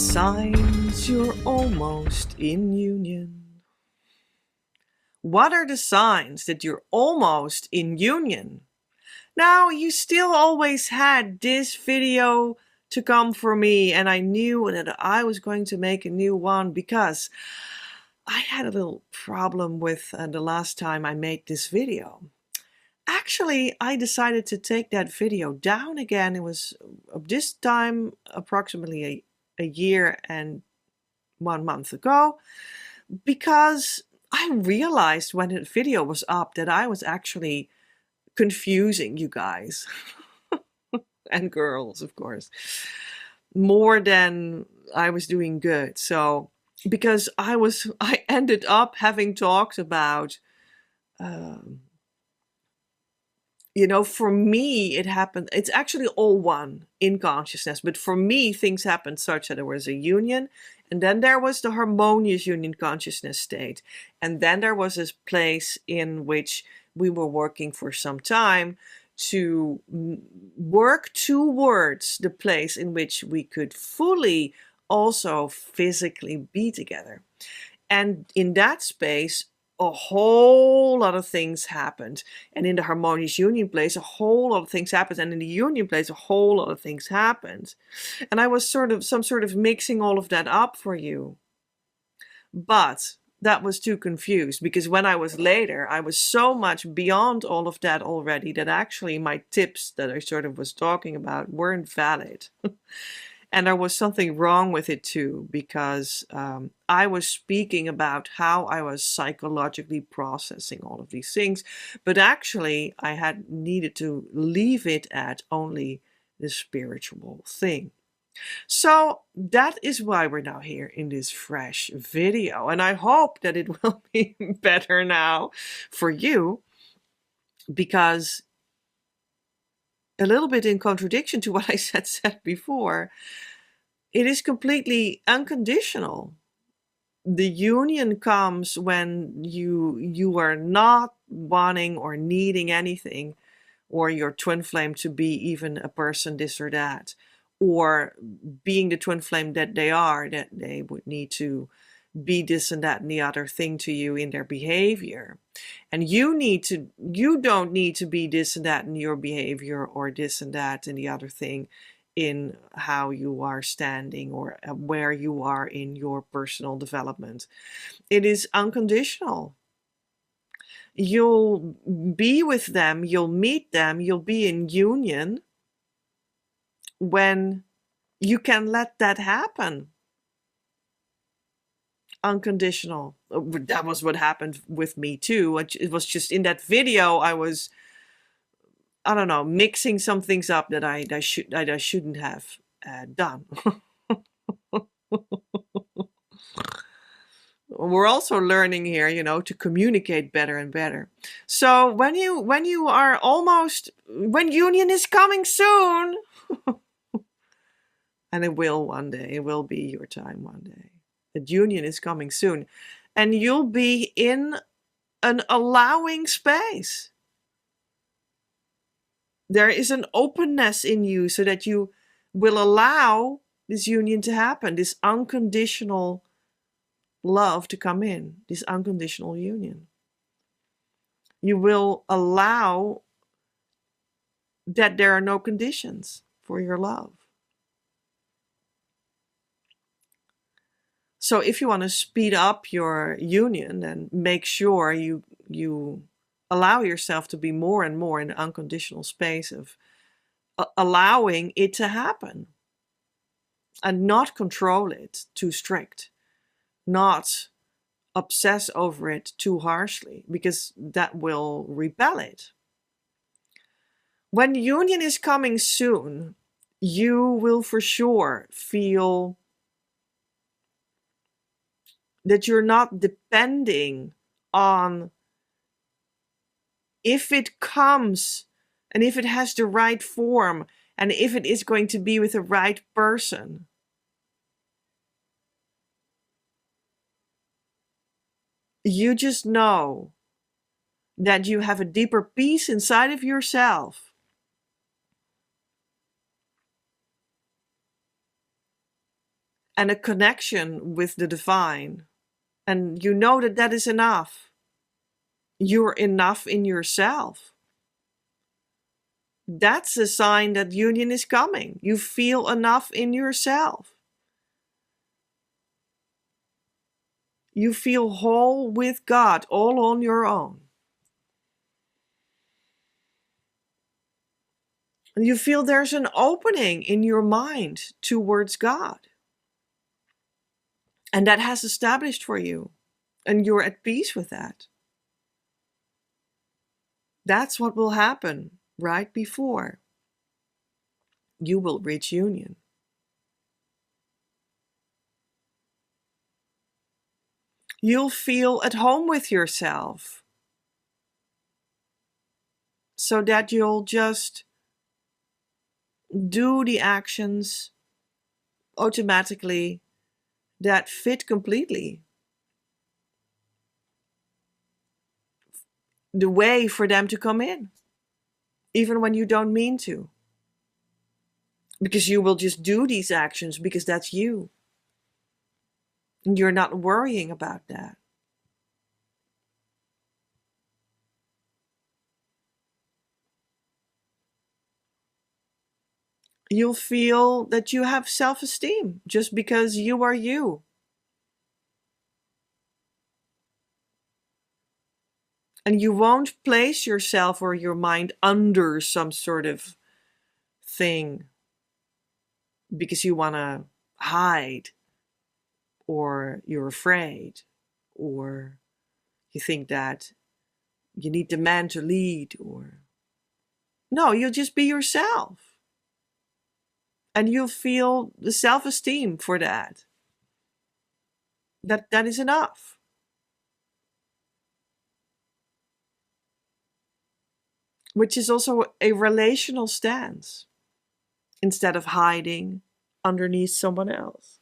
Signs you're almost in union. What are the signs that you're almost in union? Now, you still always had this video to come for me, and I knew that I was going to make a new one because I had a little problem with the last time I made this video. Actually, I decided to take that video down again. It was this time approximately a year and 1 month ago, because I realized when the video was up that I was actually confusing you guys and girls, of course, more than I was doing good. So because I ended up having talked about for me, it happened, it's actually all one in consciousness, but for me, things happened such that there was a union, and then there was the harmonious union consciousness state, and then there was this place in which we were working for some time to work towards the place in which we could fully also physically be together. And in that space, a whole lot of things happened. And in the harmonious union place, a whole lot of things happened. And in the union place, a whole lot of things happened. And I was sort of mixing all of that up for you. But that was too confused, because when I was later, I was so much beyond all of that already that actually my tips that I sort of was talking about weren't valid. And there was something wrong with it too, because I was speaking about how I was psychologically processing all of these things, but actually I had needed to leave it at only the spiritual thing. So that is why we're now here in this fresh video, and I hope that it will be better now for you, because a little bit in contradiction to what I said before, it is completely unconditional. The union comes when you are not wanting or needing anything, or your twin flame to be even a person this or that, or being the twin flame that they are, that they would need to be this and that and the other thing to you in their behavior. And you don't need to be this and that in your behavior, or this and that and the other thing in how you are standing, or where you are in your personal development. It is unconditional. You'll be with them, you'll meet them, you'll be in union when you can let that happen. Unconditional. That was what happened with me too. It was just in that video I was, I don't know, mixing some things up that I shouldn't have done. We're also learning here, to communicate better and better. So when union is coming soon, and it will one day, it will be your time one day. That union is coming soon, and you'll be in an allowing space. There is an openness in you so that you will allow this union to happen, this unconditional love to come in, this unconditional union. You will allow that there are no conditions for your love. So if you want to speed up your union, then make sure you allow yourself to be more and more in the unconditional space of allowing it to happen, and not control it too strict, not obsess over it too harshly, because that will repel it. When union is coming soon, you will for sure feel that you're not depending on if it comes, and if it has the right form, and if it is going to be with the right person. You just know that you have a deeper peace inside of yourself. and a connection with the divine. And you know that that is enough. You're enough in yourself. That's a sign that union is coming. You feel enough in yourself. You feel whole with God, all on your own. And you feel there's an opening in your mind towards God. And that has established for you. And you're at peace with that. That's what will happen right before you will reach union. You'll feel at home with yourself, so that you'll just do the actions automatically that fit completely the way for them to come in, even when you don't mean to. Because you will just do these actions because that's you. And you're not worrying about that. You'll feel that you have self-esteem just because you are you. And you won't place yourself or your mind under some sort of thing because you want to hide, or you're afraid, or you think that you need the man to lead, or no, you'll just be yourself. And you'll feel the self-esteem for that. That is enough. Which is also a relational stance, instead of hiding underneath someone else.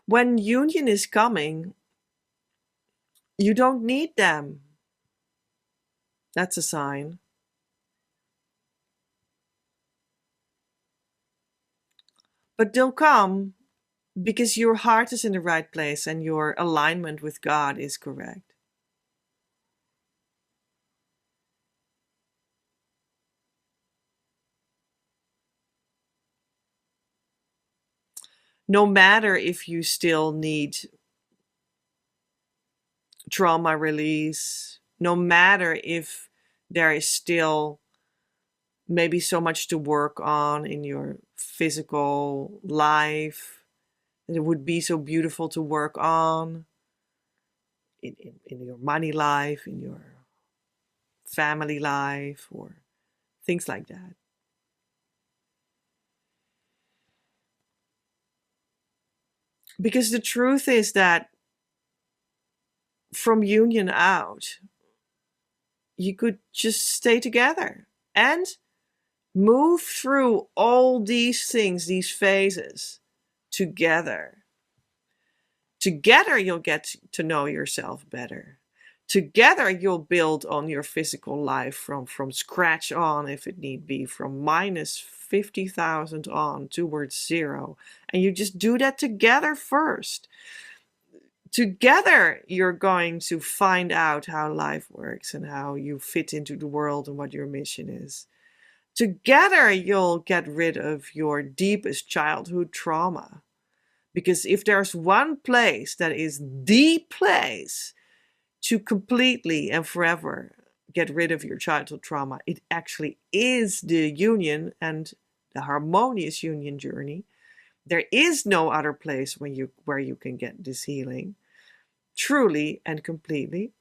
When union is coming, you don't need them. That's a sign. But they'll come because your heart is in the right place and your alignment with God is correct. No matter if you still need trauma release, no matter if there is still maybe so much to work on in your physical life, that it would be so beautiful to work on in your money life, in your family life, or things like that. Because the truth is that from union out, you could just stay together and move through all these things, these phases together. Together, you'll get to know yourself better. Together, you'll build on your physical life from scratch on, if it need be, from minus 50,000 on towards zero. And you just do that together first. Together, you're going to find out how life works and how you fit into the world and what your mission is. Together, you'll get rid of your deepest childhood trauma. Because if there's one place that is the place to completely and forever get rid of your childhood trauma, it actually is the union and the harmonious union journey. There is no other place where you can get this healing, truly and completely.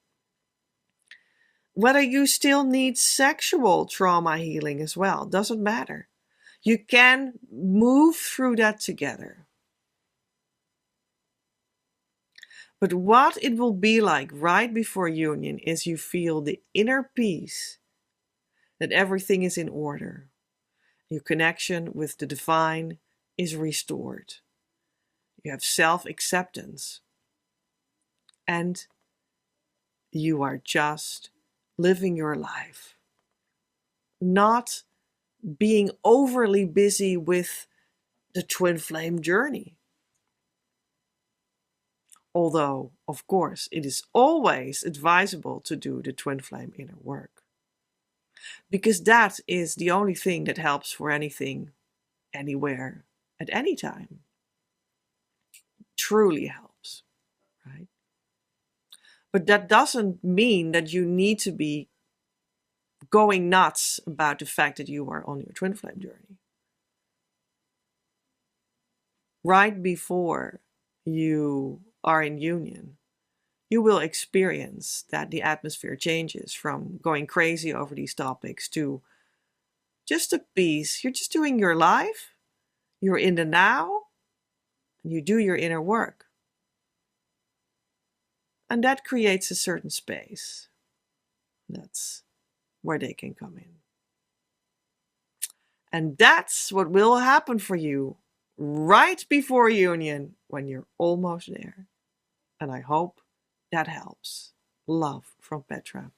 Whether you still need sexual trauma healing as well, doesn't matter. You can move through that together. But what it will be like right before union is you feel the inner peace, that everything is in order. Your connection with the divine is restored. You have self-acceptance. And you are just living your life, not being overly busy with the twin flame journey. Although, of course, it is always advisable to do the twin flame inner work, because that is the only thing that helps for anything, anywhere, at any time. Truly helps, right? But that doesn't mean that you need to be going nuts about the fact that you are on your twin flame journey. Right before you are in union, you will experience that the atmosphere changes from going crazy over these topics to just a peace. You're just doing your life, you're in the now, and you do your inner work. And that creates a certain space. That's where they can come in. And that's what will happen for you right before union, when you're almost there. And I hope that helps. Love from Petra.